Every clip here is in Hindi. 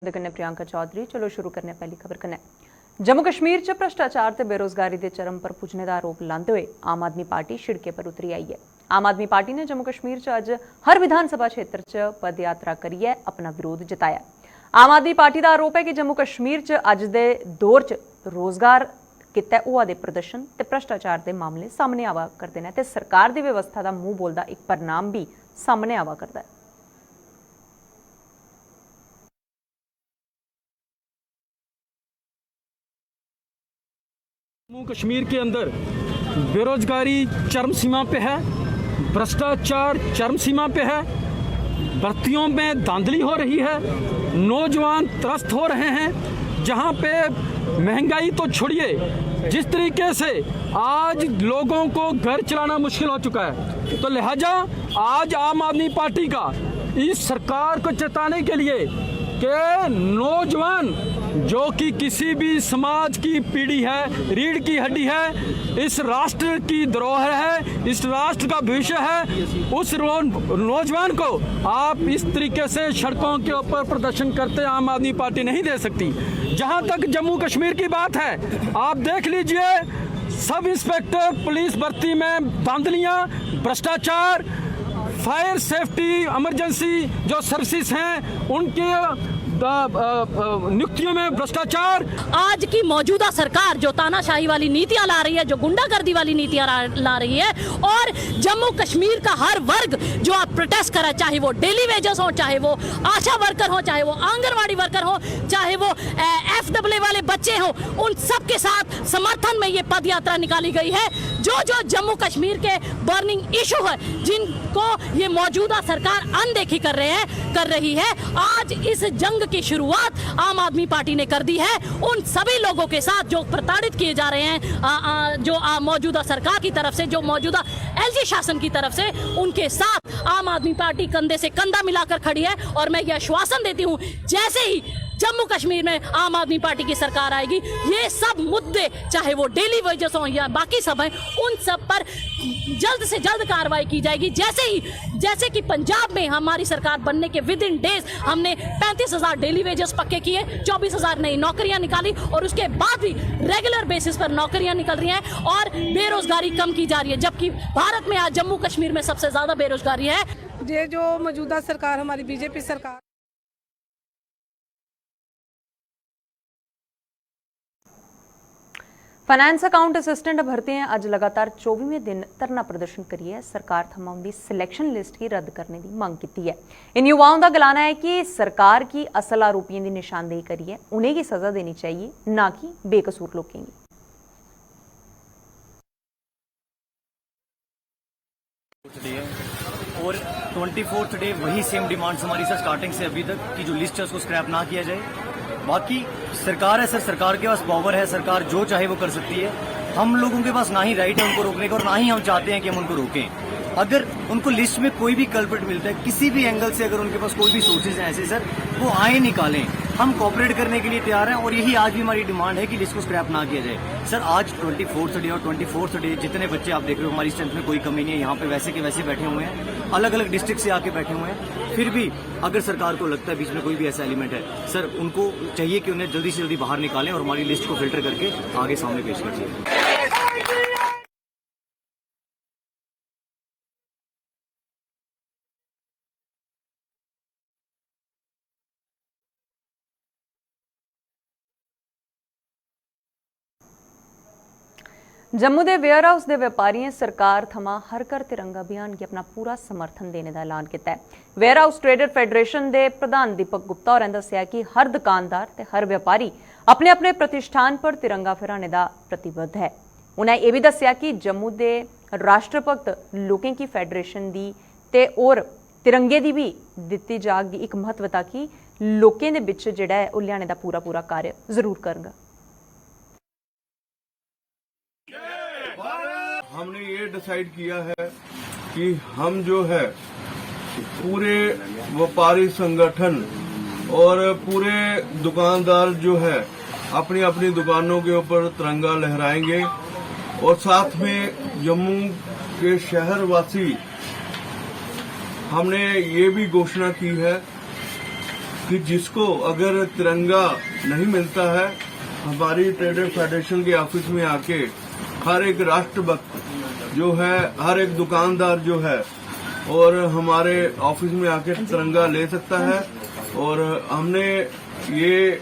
कन्नै प्रियंका चौधरी। चलो शुरू करने पहली खबर कन्नै। जम्मू कश्मीर च भ्रष्टाचार ते बेरोजगारी के चरम पर पुज्जने का आरोप लाते हुए आम आदमी पार्टी शिड़के पर उतरी आई है। आम आदमी पार्टी ने जम्मू कश्मीर च अज हर विधानसभा क्षेत्र च पद यात्रा करियै अपना विरोध जताया। आम आदमी पार्टी का आरोप है कि जम्मू कश्मीर च अज दे दौर च रोजगार कितै होआ दे प्रदर्शन ते भ्रष्टाचार के मामले सामने आवा करते हैं ते सरकार की व्यवस्था का मूँह बोलदा एक परिणाम भी सामने आवा करता है। जम्मू कश्मीर के अंदर बेरोजगारी चरम सीमा पे है, भ्रष्टाचार चरम सीमा पे है, भर्तियों में धांधली हो रही है, नौजवान त्रस्त हो रहे हैं। जहां पे महंगाई तो छोड़िए, जिस तरीके से आज लोगों को घर चलाना मुश्किल हो चुका है, तो लिहाजा आज आम आदमी पार्टी का इस सरकार को चेताने के लिए कि नौजवान जो कि किसी भी समाज की पीढ़ी है, रीढ़ की हड्डी है, इस राष्ट्र की धरोहर है, इस राष्ट्र का भविष्य है, उस नौजवान को आप इस तरीके से सड़कों के ऊपर प्रदर्शन करते आम आदमी पार्टी नहीं दे सकती। जहां तक जम्मू कश्मीर की बात है, आप देख लीजिए सब इंस्पेक्टर पुलिस भर्ती में धांधलियां, भ्रष्टाचार, फायर सेफ्टी इमरजेंसी जो सर्विसेज हैं उनके नियुक्तियों में भ्रष्टाचार। आज की मौजूदा सरकार जो तानाशाही वाली नीतियां ला रही है, जो गुंडागर्दी वाली नीतियां ला रही है, और जम्मू कश्मीर का हर वर्ग जो आप प्रोटेस्ट करा, चाहे वो डेली वेजेस हो, चाहे वो आशा वर्कर हो, चाहे वो आंगनवाड़ी वर्कर हो, चाहे वो FAA वाले बच्चे हो, उन सब के साथ समर्थन में ये पद यात्रा निकाली गई है। जो जो जम्मू कश्मीर के बर्निंग इशू है, जिनको ये मौजूदा सरकार अनदेखी कर रही है, आज इस जंग की शुरुआत आम आदमी पार्टी ने कर दी है। उन सभी लोगों के साथ जो प्रताड़ित किए जा रहे हैं, जो मौजूदा सरकार की तरफ से, जो मौजूदा LG शासन की तरफ से, उनके साथ आम आदमी पार्टी कंधे से कंधा मिलाकर खड़ी है। और मैं यह आश्वासन देती हूं, जैसे ही जम्मू कश्मीर में आम आदमी पार्टी की सरकार आएगी, ये सब मुद्दे, चाहे वो डेली वेजेस हो या बाकी सब हैं, उन सब पर जल्द से जल्द कार्रवाई की जाएगी। जैसे कि पंजाब में हमारी सरकार बनने के विद इन डेज हमने 35,000 डेली वेजेस पक्के किए, 24,000 नई नौकरियां निकाली, और उसके बाद भी रेगुलर बेसिस पर नौकरियां निकल रही हैं और बेरोजगारी कम की जा रही है, जबकि भारत में आज जम्मू कश्मीर में सबसे ज्यादा बेरोजगारी है। ये जो मौजूदा सरकार हमारी BJP सरकार, फाइनेंस अकाउंट असिस्टेंट भर्तियां अज लगातार 24वें दिन धरना प्रदर्शन करिए सरकार थमां उनकी सिलेक्शन लिस्ट की रद्द करने की मांग की है। इन युवाओं का गलाना है कि सरकार की असल आरोपियों की निशानदेही करिए उन्हें सजा देनी चाहिए, ना कि बेकसूर लोगों की। और 24th डे वही सेम डिमांड्स हमारी सर स्टार्टिंग से अभी तक कि जो लिस्ट है उसको स्क्रैप ना किया जाए। बाकी सरकार है सर, सरकार के पास पावर है, सरकार जो चाहे वो कर सकती है। हम लोगों के पास ना ही राइट है उनको रोकने का, और ना ही हम चाहते हैं कि हम उनको रोकें। अगर उनको लिस्ट में कोई भी कल्प्रिट मिलता है किसी भी एंगल से, अगर उनके पास कोई भी सोर्सेज हैं ऐसे सर, वो आए निकालें। हम कोऑपरेट करने के लिए तैयार हैं, और यही आज भी हमारी डिमांड है कि लिस्ट को स्क्रैप ना किया जाए। सर आज 24th डे और 24th डे जितने बच्चे आप देख रहे हो, हमारी स्ट्रेंथ में कोई कमी नहीं है, यहाँ पे वैसे के वैसे बैठे हुए हैं, अलग अलग डिस्ट्रिक्ट से आके बैठे हुए हैं। फिर भी अगर सरकार को लगता है बीच में कोई भी ऐसा एलिमेंट है, सर उनको चाहिए कि उन्हें जल्दी से जल्दी बाहर निकालें और हमारी लिस्ट को फिल्टर करके आगे सामने पेश कीजिए। जम्मू के वेयर हाउस के व्यापारियों सरकार थमां हर घर तिरंगा अभियान की अपना पूरा समर्थन देने का ऐलान किया है। वेयर हाउस ट्रेडर फेडरेशन के प्रधान दीपक गुप्ता होरें दस्सिया कि हर दुकानदार ते हर व्यापारी अपने अपने प्रतिष्ठान पर तिरंगा फहराने का प्रतिबद्ध है। उन्हें यह भी दस्सिया कि जम्मू के राष्ट्रभक्त लोगों की फेडरेशन की ते और तिरंगे की भी दी जाएगी एक महत्वता कि लोगों के बिच जिहड़ा है उह लियाने का पूरा कार्य जरूर करेगा। हमने ये डिसाइड किया है कि हम जो है पूरे व्यापारी संगठन और पूरे दुकानदार जो है अपनी अपनी दुकानों के ऊपर तिरंगा लहराएंगे, और साथ में जम्मू के शहरवासी हमने ये भी घोषणा की है कि जिसको अगर तिरंगा नहीं मिलता है, हमारी ट्रेडर फेडरेशन के ऑफिस में आके हर एक राष्ट्रभक्त जो है, हर एक दुकानदार जो है, और हमारे ऑफिस में आके तिरंगा ले सकता है। और हमने ये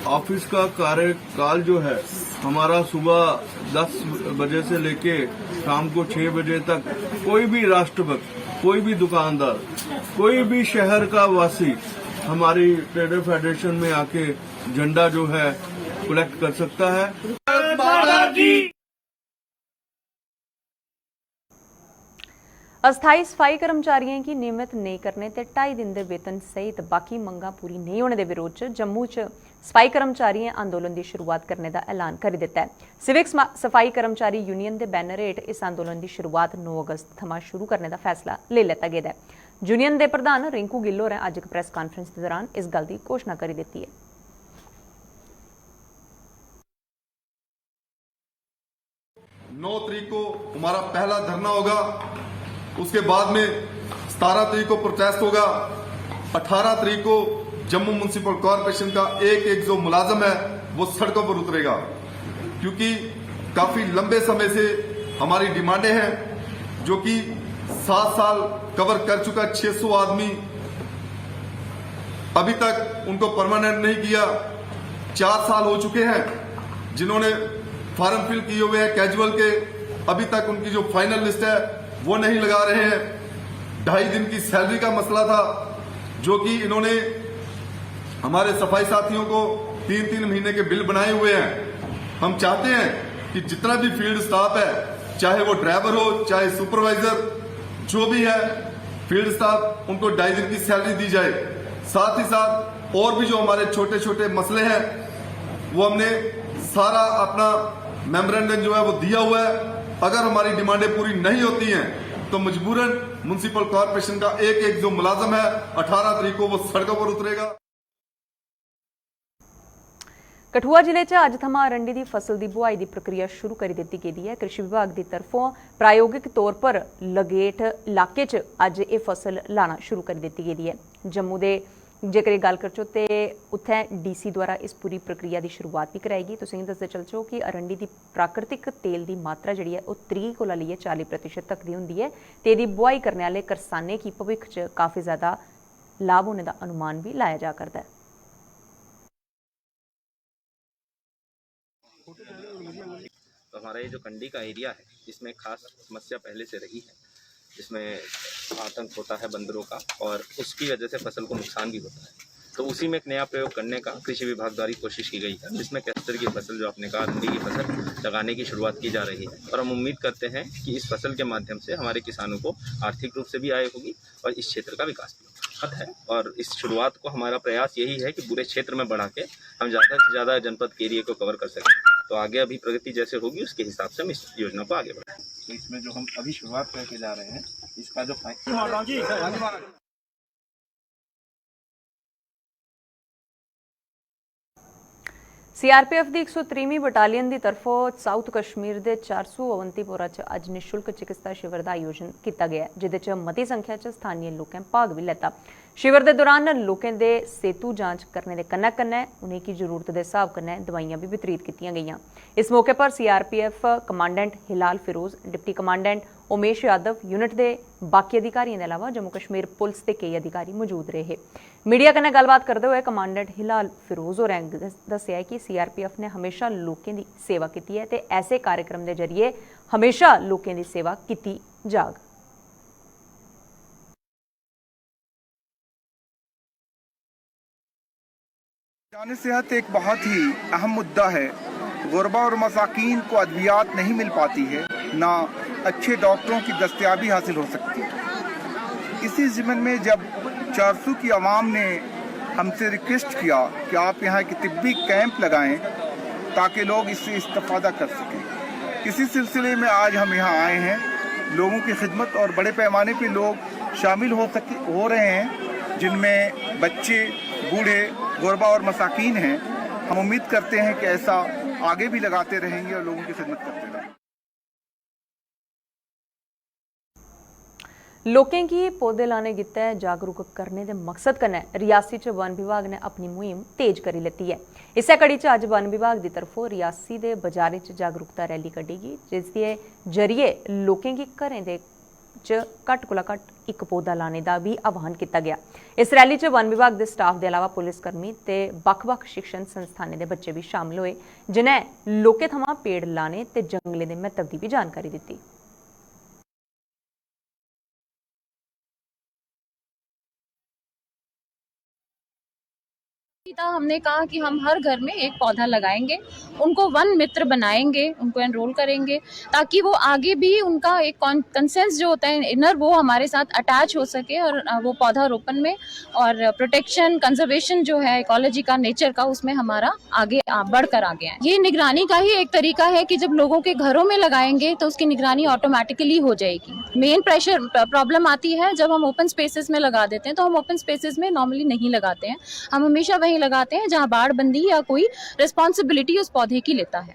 ऑफिस का कार्यकाल जो है हमारा सुबह 10 बजे से लेके शाम को 6 बजे तक कोई भी राष्ट्रभक्त, कोई भी दुकानदार, कोई भी शहर का वासी हमारी ट्रेडर फेडरेशन में आके झंडा जो है कलेक्ट कर सकता है। अस्थाई सफाई कर्मचारियों की नियमित नहीं करने ते 2.5 दिन के वेतन सहित बाकी मंगां पूरी नहीं होने के विरोध च जम्मू च सफाई कर्मचारियों अंदोलन की शुरुआत करने का ऐलान कर दिता है। सिविक सफाई कर्मचारी यूनियन के बैनर हेठ इस अंदोलन की शुरुआत 9 अगस्त थमां शुरू करने का फैसला ले लिया गया है। यूनियन के प्रधान रिंकू गिल होरें अज एक प्रेस कानफ्रेंस के दौरान इस गल की घोषणा कर दी है। 9 तारीख को हमारा पहला धरना होगा, उसके बाद में 17 तारीख को प्रोटेस्ट होगा, 18 तारीख को जम्मू म्युनिसिपल कॉर्पोरेशन का एक जो मुलाजम है वो सड़कों पर उतरेगा, क्योंकि काफी लंबे समय से हमारी डिमांडें हैं जो कि 7 साल कवर कर चुका 600 आदमी अभी तक उनको परमानेंट नहीं किया। 4 साल हो चुके हैं जिन्होंने फॉर्म फिल किए हुए हैं कैजुअल के, अभी तक उनकी जो फाइनल लिस्ट है वो नहीं लगा रहे हैं। 2.5 दिन की सैलरी का मसला था जो कि इन्होंने हमारे सफाई साथियों को 3-3 महीने के बिल बनाए हुए हैं। हम चाहते हैं कि जितना भी फील्ड स्टाफ है, चाहे वो ड्राइवर हो, चाहे सुपरवाइजर, जो भी है फील्ड स्टाफ, उनको 2.5 दिन की सैलरी दी जाए। साथ ही साथ और भी जो हमारे छोटे छोटे मसले हैं वो हमने सारा अपना मेमोरेंडम जो है वो दिया हुआ है। अगर हमारी डिमांडें पूरी नहीं होती हैं तो मजबूरन म्युनिसिपल कॉर्पोरेशन का एक जो मुलाजम है 18 तारीख को वो सड़कों पर उतरेगा। कठुआ जिले च अज थमां अरंडी की फसल की बुआई की प्रक्रिया शुरू कर दी गई है। कृषि विभाग की तरफों प्रायोगिक तौर पर लगेठ इलाके च अज ये फसल लाना शुरू कर दी गई है। जम्मू के जेकर गल करचो तो उत्थें डीसी द्वारा इस पूरी प्रक्रिया की शुरुआत भी कराएगी। तुसीं दसदे चलचो कि अरंडी की प्राकृतिक तेल की मात्रा जी है 30 को लेइए 40% तक की होंदी है ते इहदी बुआई करने वाले करसाने की भविख च काफ़ी ज़्यादा लाभ होने का अनुमान भी लाया जा करता है। तो हमारा ये जो कंडी का एरिया है इसमें खास समस्या पहले से रही है, जिसमें आतंक होता है बंदरों का और उसकी वजह से फसल को नुकसान भी होता है। तो उसी में एक नया प्रयोग करने का कृषि विभाग द्वारा कोशिश की गई है, जिसमें कैस्टर की फसल, जो आपने कहा अरंडी की फसल लगाने की शुरुआत की जा रही है। और हम उम्मीद करते हैं कि इस फसल के माध्यम से हमारे किसानों को आर्थिक रूप से भी आय होगी और इस क्षेत्र का विकास भी है। और इस शुरुआत को हमारा प्रयास यही है कि पूरे क्षेत्र में बढ़ा के हम ज़्यादा से ज़्यादा जनपद के एरिया को कवर कर सकें। तो आगे अभी प्रगति जैसे होगी उसके हिसाब से हम इस योजना को आगे बढ़ाएं। तो इसमें जो हम अभी शुरुआत करके जा रहे हैं इसका जो CRPF की 103वीं बटालियन की तरफों साउथ कश्मीर के 400 अवंतीपोरा च अज निशुल्क चिकित्सा शिविर का आयोजन किया गया, जिहदे मती संख्या च स्थानीय लोगों भाग भी लेता। शिविर के दौरान लोगों के सेतु जांच करने के कन्नै कन्नै उन्हें की जरूरत के हिसाब कन्नै दवाइयां भी वितरित की गई। इस मौके पर CRPF commandant Hilal Firoz, deputy commandant Umesh Yadav, unit के बाकी अधिकारियों के अलावा जम्मू कश्मीर पुलिस के कई अधिकारी मौजूद रहे। मीडिया कन्नै गलबात करते हुए कमांडेंट हिलाल फिरोज होरें दस्सिया कि CRPF ने हमेशा लोगों की सेवा की है ते ऐसे कार्यक्रम के जरिए हमेशा लोगों की सेवा की जाग। जान सेहत एक बहुत ही अहम मुद्दा है। गुरबा और मसाकीन को अद्वियात नहीं मिल पाती है, ना अच्छे डॉक्टरों की दस्तयाबी हासिल हो सकती है। इसी ज़िम्मन में जब 400 की आवाम ने हमसे रिक्वेस्ट किया कि आप यहाँ की तिब्बी कैंप लगाएं ताकि लोग इससे इस्तेफादा कर सकें, इसी सिलसिले में आज हम यहाँ आए हैं। लोगों की खिदमत और बड़े पैमाने पे लोग शामिल हो रहे हैं, जिनमें बच्चे, बूढ़े, गुरबा और मसाकीन हैं। हम उम्मीद करते हैं कि ऐसा आगे भी लगाते रहेंगे और लोगों की खिदमत करते रहेंगे। लोकें गी पौधे लाने गित्तै जागरूक करने दे मकसद कन्नै रियासी च वन विभाग ने अपनी मुहिम तेज करी लैती है। इस्सै कड़ी च अज्ज वन विभाग दी तरफों रियासी दे बाजारें च जागरूकता रैली कड्ढी गेई, जिसदे जरिए लोकें गी घरें दे च घट्ट कोला घट्ट इक पौधा लाने दा भी आह्वान किया गया। इस रैली च वन विभाग के स्टाफ के अलावा पुलिसकर्मी ते बक्ख-बक्ख शिक्षण संस्थानें दे बच्चे भी शामिल होए, जिन्हें लोकें थमां पेड़ लाने ते जंगलें दे महत्व दी भी जानकारी दित्ती। हमने कहा कि हम हर घर में एक पौधा लगाएंगे, उनको वन मित्र बनाएंगे, उनको एनरोल करेंगे ताकि वो आगे भी उनका एक कंसेंस जो होता है इनर, वो हमारे साथ अटैच हो सके और वो पौधारोपण में और प्रोटेक्शन कंजर्वेशन जो है इकोलॉजी का, नेचर का, उसमें हमारा आगे बढ़कर आगे आए। ये निगरानी का ही एक तरीका है कि जब लोगों के घरों में लगाएंगे तो उसकी निगरानी ऑटोमेटिकली हो जाएगी। मेन प्रॉब्लम आती है जब हम ओपन स्पेसेस में लगा देते हैं, तो हम ओपन स्पेसेस में नॉर्मली नहीं लगाते हैं, हम हमेशा वहीं लगाते हैं जहां बाड़ बंदी या कोई रिस्पॉन्सिबिलिटी उस पौधे की लेता है।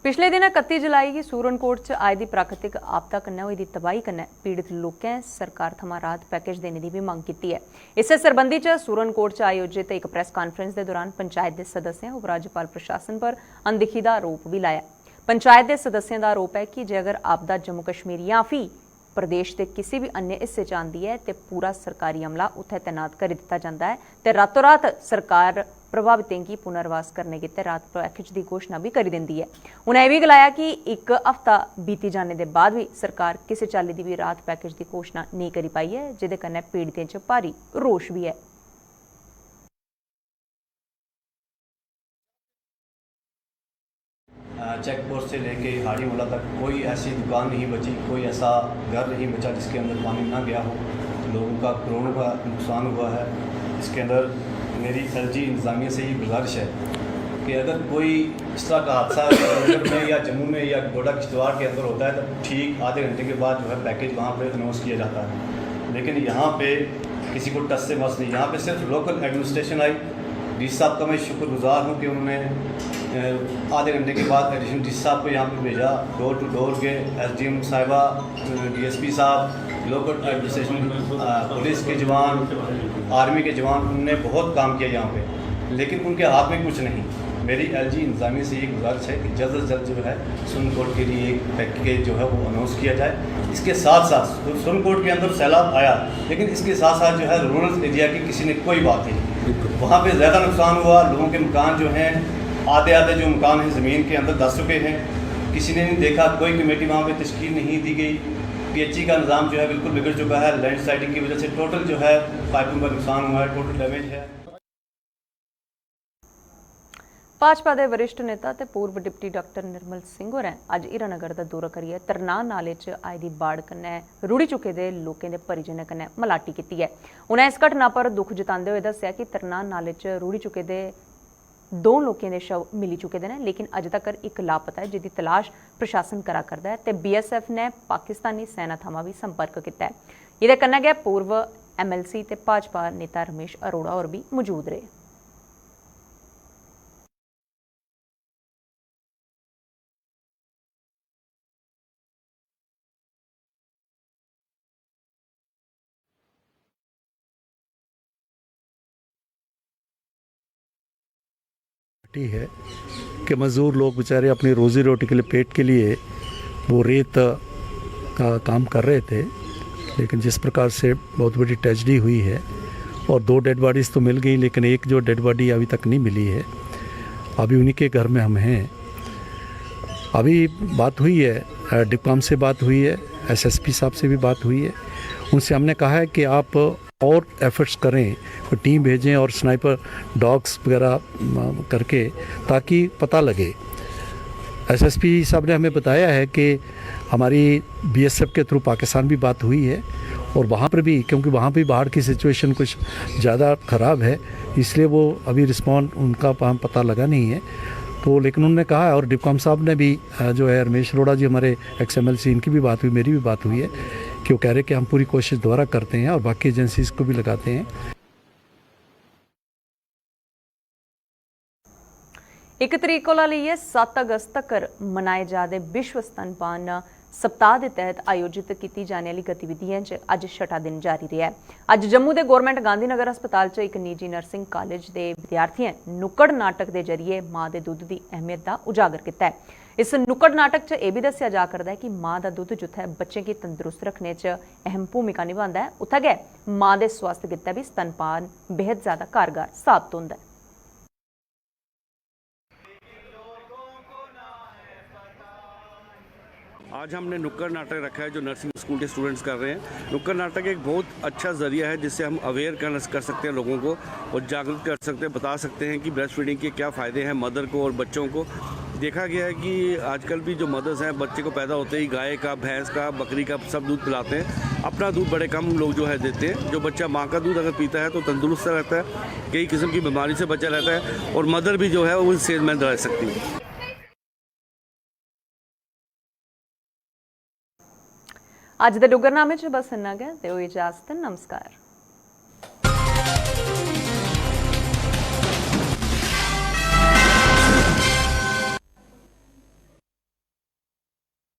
पिछले दिन 31 जुलाई गी सूरनकोट च आई दी प्राकृतिक आपदा कन्नै होई दी तबाही कन्नै पीड़ित लोकें सरकार थमां राहत पैकेज देने दी भी मंग कीती है। इस्सै सरबंधी च सूरनकोट च आयोजित एक प्रैस कांफ्रेंस दे दौरान पंचायत दे सदस्यें उपराज्यपाल प्रशासन पर अनदिक्खी दा आरोप भी लाया। पंचायत दे सदस्यें दा आरोप है कि जे अगर आपदा जम्मू कश्मीर या फ्ही प्रदेश के किसी भी अन्य हिस्से च आंदी है तो पूरा सरकारी अमला उत्थे तैनात कर दिता जाता है तो रातों रात सरकार प्रभावितों की पुनर्वास करने गित्तै राहत पैकेज की घोषणा भी करी दिंदी है। उन्हें यह भी गलाया कि एक हफ्ता बीती जाने के बाद भी सरकार किसी चाली की भी राहत पैकेज की घोषणा नहीं करी पाई है, जिहदे कन्नै पीड़ितें च भारी रोष भी है। चेक पोस्ट से लेके हाड़ी मोला तक कोई ऐसी दुकान नहीं बची, कोई ऐसा घर नहीं बचा जिसके अंदर पानी ना गया हो। लोगों का करोड़ों का नुकसान हुआ है। इसके अंदर मेरी एलजी इंतज़ामिया से ही गुजारिश है कि अगर कोई इस तरह का हादसा में या जम्मू में या गोडा किश्तवाड़ के अंदर होता है तो ठीक आधे घंटे के बाद जो है पैकेज वहाँ पे अनाउंस किया जाता है, लेकिन यहाँ पे किसी को टच से मस नहीं। यहाँ पे सिर्फ लोकल एडमिनिस्ट्रेशन आई। डी साहब का मैं शुक्रगुजार हूँ कि उन्होंने आधे घंटे के बाद एडिशनल डी साहब को यहाँ पे भेजा, डोर टू डोर के एसडीएम साहिबा, डीएसपी साहब, लोकल एडमिनिस्ट्रेशन, पुलिस के जवान, आर्मी के जवान, उनने बहुत काम किया यहाँ पे, लेकिन उनके हाथ में कुछ नहीं। मेरी एलजी इंतजामिया से ये गुजारिश है कि जल्द से जल्द जो है सुरनकोट के लिए एक पैकेज जो है वो अनाउंस किया जाए। इसके साथ साथ सुरनकोट के अंदर सैलाब आया, लेकिन इसके साथ साथ जो है रूरल एरिया की किसी ने कोई बात नहीं, वहाँ पे ज़्यादा नुकसान हुआ। लोगों के मकान जो हैं आधे जो मकान हैं ज़मीन के अंदर धस चुके हैं, किसी ने नहीं देखा, कोई कमेटी वहाँ पे तश्कील नहीं दी गई। पीएचई का निज़ाम जो है बिल्कुल बिगड़ चुका है। लैंड स्लाइडिंग की वजह से टोटल जो है पाइपों का नुकसान हुआ है, टोटल डैमेज है। भाजपा के वरिष्ठ नेता ते पूर्व डिप्टी डॉक्टर निर्मल सिंह होरें अज हीरानगर का दौरा करिए तरनाह नाले च आई दी बाढ़ कन्नै रुड़ी चुके दे लोकें दे परिजनें कन्नै मलाटी कीती है। उन्हें इस घटना पर दुख जतांदे हुए दस्सिया कि तरनाह नाले च रुड़ी चुके दे 2 लोकें दे शव मिली चुके हैं, लेकिन अज तक एक लापता है जिसकी तलाश प्रशासन करा करदा है ते BSF ने पाकिस्तानी सेना थमां भी संपर्क किया है। इहदे कन्नै गै पूर्व MLC ते भाजपा नेता रमेश अरोड़ा होर भी मौजूद रहे। है कि मज़दूर लोग बेचारे अपनी रोज़ी रोटी के लिए, पेट के लिए वो रेत का काम कर रहे थे, लेकिन जिस प्रकार से बहुत बड़ी ट्रेजेडी हुई है और 2 डेड बॉडीज़ तो मिल गई, लेकिन एक जो डेड बॉडी अभी तक नहीं मिली है। अभी उन्हीं के घर में हम हैं। अभी बात हुई है, डिप्कॉम से बात हुई है, SSP साहब से भी बात हुई है। उनसे हमने कहा है कि आप और एफर्ट्स करें, टीम भेजें और स्नाइपर डॉग्स वगैरह करके, ताकि पता लगे। SSP साहब ने हमें बताया है कि हमारी BSF के थ्रू पाकिस्तान भी बात हुई है और वहाँ पर भी, क्योंकि वहाँ भी बाढ़ की सिचुएशन कुछ ज़्यादा ख़राब है, इसलिए वो अभी रिस्पॉन्ड उनका पता लगा नहीं है। तो लेकिन उन्होंने कहा है, और डिप्कॉम साहब ने भी जो है रमेश अरोड़ा जी हमारे XMLC, इनकी भी बात हुई, मेरी भी बात हुई है कि वो कह रहे कि हम पूरी कोशिश दोबारा करते हैं और बाकी एजेंसीज को भी लगाते हैं। 1 तरीक कोला लेइयै 7 अगस्त तक मनाए जा'रदे विश्व स्तनपान सप्ताह के तहत आयोजित की जाने वाली गतिविधियों च अज छठा दिन जारी रहा है। अज जम्मू के गौरमेंट गांधीनगर हस्पताल च एक निजी नर्सिंग कॉलेज के विद्यार्थियों नुक्कड़ नाटक के जरिए माँ के दुध की अहमियत का उजागर किया है। इस नुक्कड़ नाटक च यह भी दस्सिया जा करदा है कि माँ का दुध जिथे बच्चे की तंदुरुस्त रखने च अहम भूमिका निभाता है, उत्थे गै माँ के स्वास्थ्य गित्तै भी स्तनपान बेहद ज़्यादा कारगर साबित होंदा है। आज हमने नुक्कड़ नाटक रखा है जो नर्सिंग स्कूल के स्टूडेंट्स कर रहे हैं। नुक्कड़ नाटक एक बहुत अच्छा ज़रिया है जिससे हम अवेयर कर सकते हैं लोगों को और जागरूक कर सकते हैं, बता सकते हैं कि ब्रेस्ट फीडिंग के क्या फ़ायदे हैं मदर को और बच्चों को। देखा गया है कि आजकल भी जो मदर्स हैं बच्चे को पैदा होते ही गाय का, भैंस का, बकरी का सब दूध पिलाते हैं। अपना दूध बड़े कम लोग जो है देते हैं। जो बच्चा माँ का दूध अगर पीता है तो तंदुरुस्त रहता है, कई किस्म की बीमारी से बचा रहता है और मदर भी जो है वो सेहतमंद रह सकती है। अज के डुगरनामे च बस इन्ना गै, ते इजाजत, नमस्कार।